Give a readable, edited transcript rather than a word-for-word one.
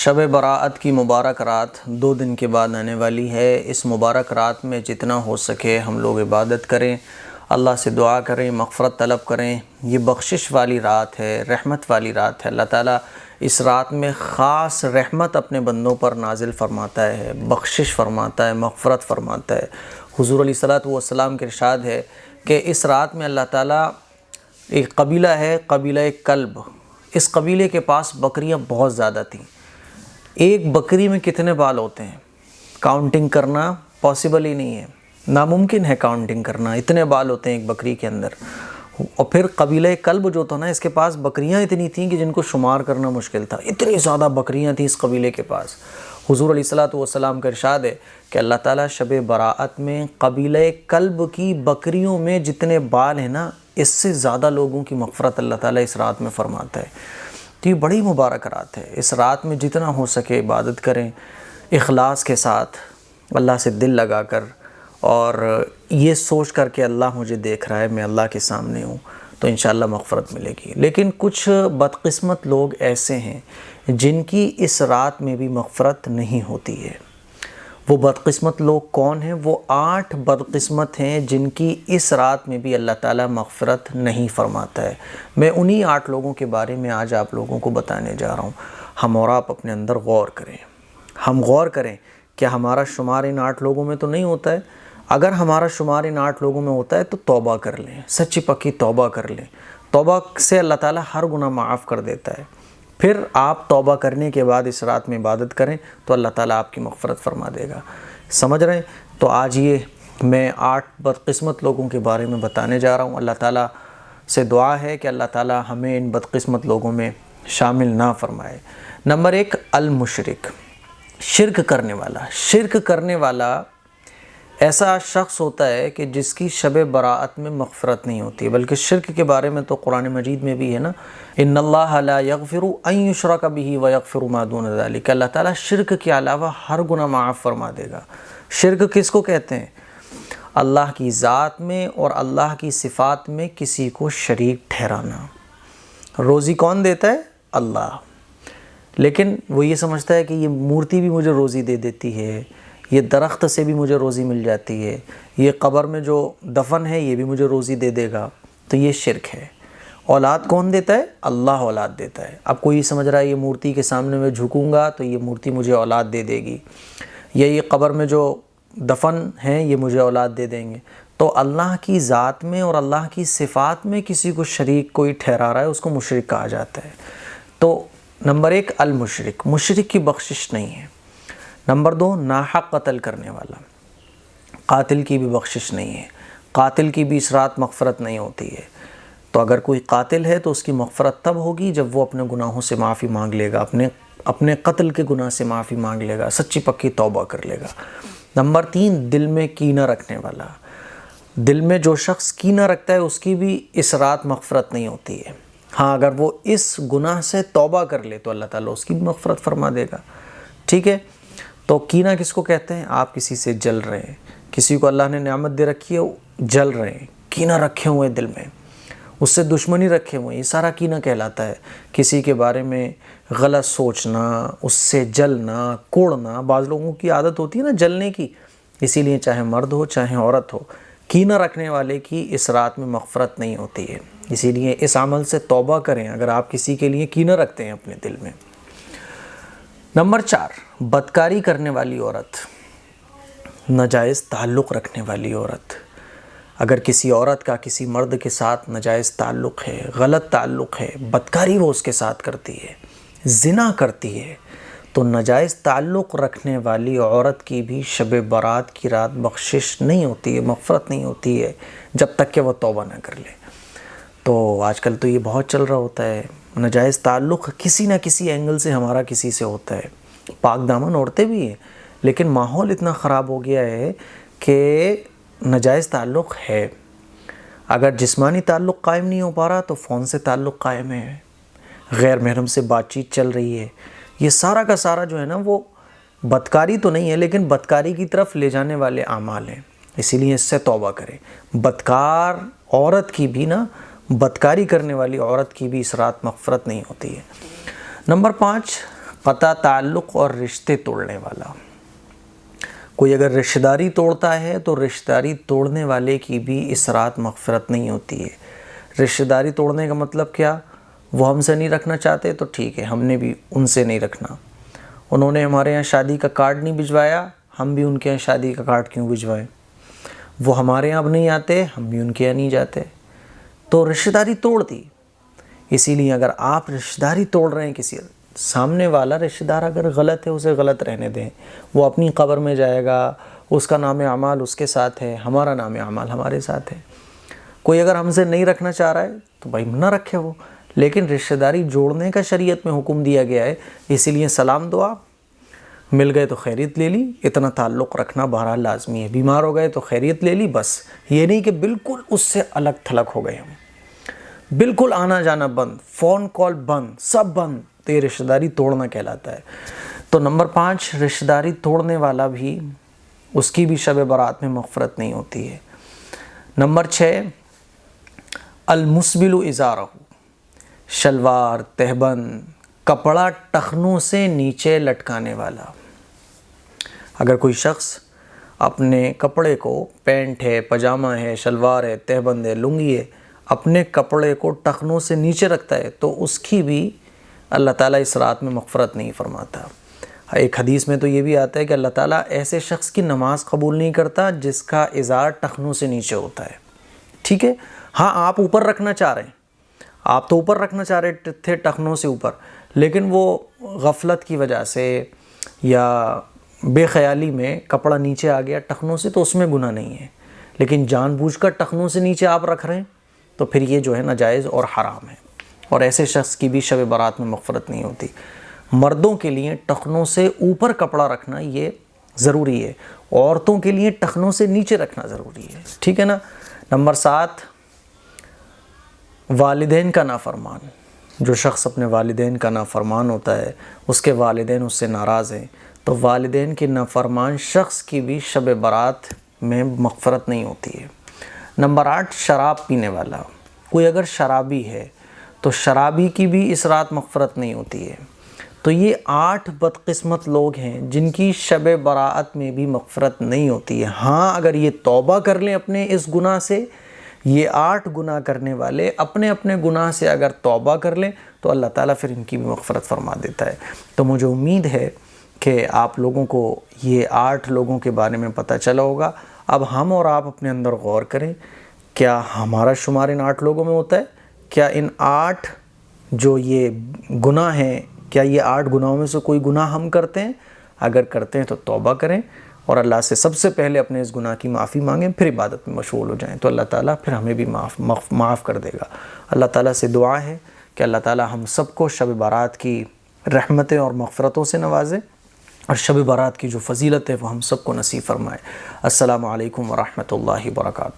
شب برات کی مبارک رات 2 دن کے بعد آنے والی ہے۔ اس مبارک رات میں جتنا ہو سکے ہم لوگ عبادت کریں، اللہ سے دعا کریں، مغفرت طلب کریں۔ یہ بخشش والی رات ہے، رحمت والی رات ہے۔ اللہ تعالیٰ اس رات میں خاص رحمت اپنے بندوں پر نازل فرماتا ہے، بخشش فرماتا ہے، مغفرت فرماتا ہے۔ حضور علیہ الصلوۃ والسلام کے ارشاد ہے کہ اس رات میں اللہ تعالیٰ، ایک قبیلہ ہے، قبیلہ کلب، اس قبیلے کے پاس بکریاں بہت زیادہ تھیں۔ ایک بکری میں کتنے بال ہوتے ہیں کاؤنٹنگ کرنا پاسبل ہی نہیں ہے، ناممکن ہے کاؤنٹنگ کرنا، اتنے بال ہوتے ہیں ایک بکری کے اندر۔ اور پھر قبیلہ کلب جو تھا نا، اس کے پاس بکریاں اتنی تھیں کہ جن کو شمار کرنا مشکل تھا، اتنی زیادہ بکریاں تھیں اس قبیلے کے پاس۔ حضور علیہ الصلوۃ والسلام کا ارشاد ہے کہ اللہ تعالیٰ شب براءت میں قبیلہ کلب کی بکریوں میں جتنے بال ہیں نا، اس سے زیادہ لوگوں کی مغفرت اللہ تعالیٰ اس رات میں فرماتا ہے۔ تو یہ بڑی مبارک رات ہے۔ اس رات میں جتنا ہو سکے عبادت کریں اخلاص کے ساتھ، اللہ سے دل لگا کر، اور یہ سوچ کر کہ اللہ مجھے دیکھ رہا ہے، میں اللہ کے سامنے ہوں، تو انشاءاللہ مغفرت ملے گی۔ لیکن کچھ بدقسمت لوگ ایسے ہیں جن کی اس رات میں بھی مغفرت نہیں ہوتی ہے۔ وہ بدقسمت لوگ کون ہیں؟ وہ 8 بدقسمت ہیں جن کی اس رات میں بھی اللہ تعالیٰ مغفرت نہیں فرماتا ہے۔ میں انہی 8 لوگوں کے بارے میں آج آپ لوگوں کو بتانے جا رہا ہوں۔ ہم اور آپ اپنے اندر غور کریں، ہم غور کریں کہ ہمارا شمار ان 8 لوگوں میں تو نہیں ہوتا ہے۔ اگر ہمارا شمار ان 8 لوگوں میں ہوتا ہے تو توبہ کر لیں، سچی پکی توبہ کر لیں۔ توبہ سے اللہ تعالیٰ ہر گناہ معاف کر دیتا ہے۔ پھر آپ توبہ کرنے کے بعد اس رات میں عبادت کریں تو اللہ تعالیٰ آپ کی مغفرت فرما دے گا۔ سمجھ رہے ہیں؟ تو آج یہ میں 8 بدقسمت لوگوں کے بارے میں بتانے جا رہا ہوں۔ اللہ تعالیٰ سے دعا ہے کہ اللہ تعالیٰ ہمیں ان بدقسمت لوگوں میں شامل نہ فرمائے۔ نمبر 1، المشرک، شرک کرنے والا۔ شرک کرنے والا ایسا شخص ہوتا ہے کہ جس کی شب براءت میں مغفرت نہیں ہوتی، بلکہ شرک کے بارے میں تو قرآن مجید میں بھی ہے نا، ان اللہ لا یغفر ان یشرک بہ ویغفر ما دون ذلک۔ اللہ تعالیٰ شرک کے علاوہ ہر گناہ معاف فرما دے گا۔ شرک کس کو کہتے ہیں؟ اللہ کی ذات میں اور اللہ کی صفات میں کسی کو شریک ٹھہرانا۔ روزی کون دیتا ہے؟ اللہ، لیکن وہ یہ سمجھتا ہے کہ یہ مورتی بھی مجھے روزی دے دیتی ہے، یہ درخت سے بھی مجھے روزی مل جاتی ہے، یہ قبر میں جو دفن ہے یہ بھی مجھے روزی دے دے گا، تو یہ شرک ہے۔ اولاد کون دیتا ہے؟ اللہ اولاد دیتا ہے۔ اب کوئی سمجھ رہا ہے یہ مورتی کے سامنے میں جھکوں گا تو یہ مورتی مجھے اولاد دے دے گی، یا یہ قبر میں جو دفن ہیں یہ مجھے اولاد دے دیں گے۔ تو اللہ کی ذات میں اور اللہ کی صفات میں کسی کو شریک کوئی ٹھہرا رہا ہے، اس کو مشرک کہا جاتا ہے۔ تو نمبر 1، المشرک، مشرک کی بخشش نہیں ہے۔ نمبر 2، ناحق قتل کرنے والا، قاتل کی بھی بخشش نہیں ہے، قاتل کی بھی اس رات مغفرت نہیں ہوتی ہے۔ تو اگر کوئی قاتل ہے تو اس کی مغفرت تب ہوگی جب وہ اپنے گناہوں سے معافی مانگ لے گا، اپنے قتل کے گناہ سے معافی مانگ لے گا، سچی پکی توبہ کر لے گا۔ نمبر 3، دل میں کینہ رکھنے والا۔ دل میں جو شخص کینہ رکھتا ہے اس کی بھی اس رات مغفرت نہیں ہوتی ہے۔ ہاں، اگر وہ اس گناہ سے توبہ کر لے تو اللہ تعالیٰ اس کی بھی مغفرت فرما دے گا۔ ٹھیک ہے؟ تو کینہ کس کو کہتے ہیں؟ آپ کسی سے جل رہے ہیں، کسی کو اللہ نے نعمت دے رکھی ہے، جل رہے ہیں، کینہ رکھے ہوئے دل میں، اس سے دشمنی رکھے ہوئے، یہ سارا کینہ کہلاتا ہے۔ کسی کے بارے میں غلط سوچنا، اس سے جلنا، کوڑنا، بعض لوگوں کی عادت ہوتی ہے نا جلنے کی، اسی لیے چاہے مرد ہو چاہے عورت ہو، کینہ رکھنے والے کی اس رات میں مغفرت نہیں ہوتی ہے۔ اسی لیے اس عمل سے توبہ کریں اگر آپ کسی کے لیے کینہ رکھتے ہیں اپنے دل میں۔ نمبر 4، بدکاری کرنے والی عورت، ناجائز تعلق رکھنے والی عورت۔ اگر کسی عورت کا کسی مرد کے ساتھ ناجائز تعلق ہے، غلط تعلق ہے، بدکاری وہ اس کے ساتھ کرتی ہے، زنا کرتی ہے، تو ناجائز تعلق رکھنے والی عورت کی بھی شب برات کی رات بخشش نہیں ہوتی ہے، مغفرت نہیں ہوتی ہے جب تک کہ وہ توبہ نہ کر لے۔ تو آج کل تو یہ بہت چل رہا ہوتا ہے، ناجائز تعلق کسی نہ کسی اینگل سے ہمارا کسی سے ہوتا ہے۔ پاک دامن عورتیں بھی ہیں، لیکن ماحول اتنا خراب ہو گیا ہے کہ ناجائز تعلق ہے۔ اگر جسمانی تعلق قائم نہیں ہو پا رہا تو فون سے تعلق قائم ہے، غیر محرم سے بات چیت چل رہی ہے، یہ سارا کا سارا جو ہے نا وہ بدکاری تو نہیں ہے لیکن بدکاری کی طرف لے جانے والے اعمال ہیں۔ اسی لیے اس سے توبہ کریں۔ بدکار عورت کی بھی نا، بدکاری کرنے والی عورت کی بھی اس رات مغفرت نہیں ہوتی ہے۔ نمبر 5، قطع تعلق اور رشتے توڑنے والا۔ کوئی اگر رشتہ داری توڑتا ہے تو رشتہ داری توڑنے والے کی بھی اس رات مغفرت نہیں ہوتی ہے۔ رشتہ داری توڑنے کا مطلب کیا؟ وہ ہم سے نہیں رکھنا چاہتے تو ٹھیک ہے، ہم نے بھی ان سے نہیں رکھنا۔ انہوں نے ہمارے یہاں شادی کا کارڈ نہیں بھجوایا، ہم بھی ان کے یہاں شادی کا کارڈ کیوں بھجوائیں؟ وہ ہمارے یہاں اب نہیں آتے، ہم بھی ان کے یہاں نہیں جاتے، تو رشتہ داری توڑ دی۔ اسی لیے اگر آپ رشتہ داری توڑ رہے ہیں، کسی سامنے والا رشتہ دار اگر غلط ہے اسے غلط رہنے دیں، وہ اپنی قبر میں جائے گا، اس کا نام اعمال اس کے ساتھ ہے، ہمارا نام اعمال ہمارے ساتھ ہے۔ کوئی اگر ہم سے نہیں رکھنا چاہ رہا ہے تو بھائی نہ رکھے وہ، لیکن رشتہ داری جوڑنے کا شریعت میں حکم دیا گیا ہے، اسی لیے سلام دعا، مل گئے تو خیریت لے لی، اتنا تعلق رکھنا بہرحال لازمی ہے۔ بیمار ہو گئے تو خیریت لے لی، بس یہ نہیں کہ بالکل اس سے الگ تھلگ ہو گئے ہم، بالکل آنا جانا بند، فون کال بند، سب بند، تو یہ رشتہ داری توڑنا کہلاتا ہے۔ تو نمبر 5، رشتہ داری توڑنے والا بھی، اس کی بھی شب برات میں مغفرت نہیں ہوتی ہے۔ نمبر 6، المسبل ازارہ، شلوار، تہبند، کپڑا ٹخنوں سے نیچے لٹکانے والا۔ اگر کوئی شخص اپنے کپڑے کو، پینٹ ہے، پاجامہ ہے، شلوار ہے، تہبند ہے، لنگی ہے، اپنے کپڑے کو ٹخنوں سے نیچے رکھتا ہے تو اس کی بھی اللہ تعالیٰ اس رات میں مغفرت نہیں فرماتا۔ ایک حدیث میں تو یہ بھی آتا ہے کہ اللہ تعالیٰ ایسے شخص کی نماز قبول نہیں کرتا جس کا ازار ٹخنوں سے نیچے ہوتا ہے۔ ٹھیک ہے، ہاں آپ اوپر رکھنا چاہ رہے ہیں، آپ تو اوپر رکھنا چاہ رہے تھے ٹخنوں سے اوپر، لیکن وہ غفلت کی وجہ سے یا بے خیالی میں کپڑا نیچے آ گیا ٹخنوں سے، تو اس میں گناہ نہیں ہے، لیکن جان بوجھ کر ٹخنوں سے نیچے آپ رکھ رہے ہیں تو پھر یہ جو ہے ناجائز اور حرام ہے، اور ایسے شخص کی بھی شب برات میں مغفرت نہیں ہوتی۔ مردوں کے لیے ٹخنوں سے اوپر کپڑا رکھنا یہ ضروری ہے، عورتوں کے لیے ٹخنوں سے نیچے رکھنا ضروری ہے، ٹھیک ہے نا۔ نمبر 7، والدین کا نافرمان۔ جو شخص اپنے والدین کا نافرمان ہوتا ہے، اس کے والدین اس سے ناراض ہیں، تو والدین کے نافرمان شخص کی بھی شب برات میں مغفرت نہیں ہوتی ہے۔ نمبر 8، شراب پینے والا۔ کوئی اگر شرابی ہے تو شرابی کی بھی اس رات مغفرت نہیں ہوتی ہے۔ تو یہ 8 بدقسمت لوگ ہیں جن کی شب برات میں بھی مغفرت نہیں ہوتی ہے۔ ہاں اگر یہ توبہ کر لیں اپنے اس گناہ سے، یہ 8 گناہ کرنے والے اپنے اپنے گناہ سے اگر توبہ کر لیں تو اللہ تعالیٰ پھر ان کی بھی مغفرت فرما دیتا ہے۔ تو مجھے امید ہے کہ آپ لوگوں کو یہ 8 لوگوں کے بارے میں پتہ چلا ہوگا۔ اب ہم اور آپ اپنے اندر غور کریں، کیا ہمارا شمار ان 8 لوگوں میں ہوتا ہے؟ کیا ان 8 جو یہ گناہ ہیں، کیا یہ 8 گناہوں میں سے کوئی گناہ ہم کرتے ہیں؟ اگر کرتے ہیں تو توبہ کریں اور اللہ سے سب سے پہلے اپنے اس گناہ کی معافی مانگیں، پھر عبادت میں مشغول ہو جائیں، تو اللہ تعالیٰ پھر ہمیں بھی معاف کر دے گا۔ اللہ تعالیٰ سے دعا ہے کہ اللہ تعالیٰ ہم سب کو شب برات کی رحمتیں اور مغفرتوں سے نوازے، اور شب برات کی جو فضیلت ہے وہ ہم سب کو نصیب فرمائے۔ السلام علیکم ورحمۃ اللہ وبرکاتہ۔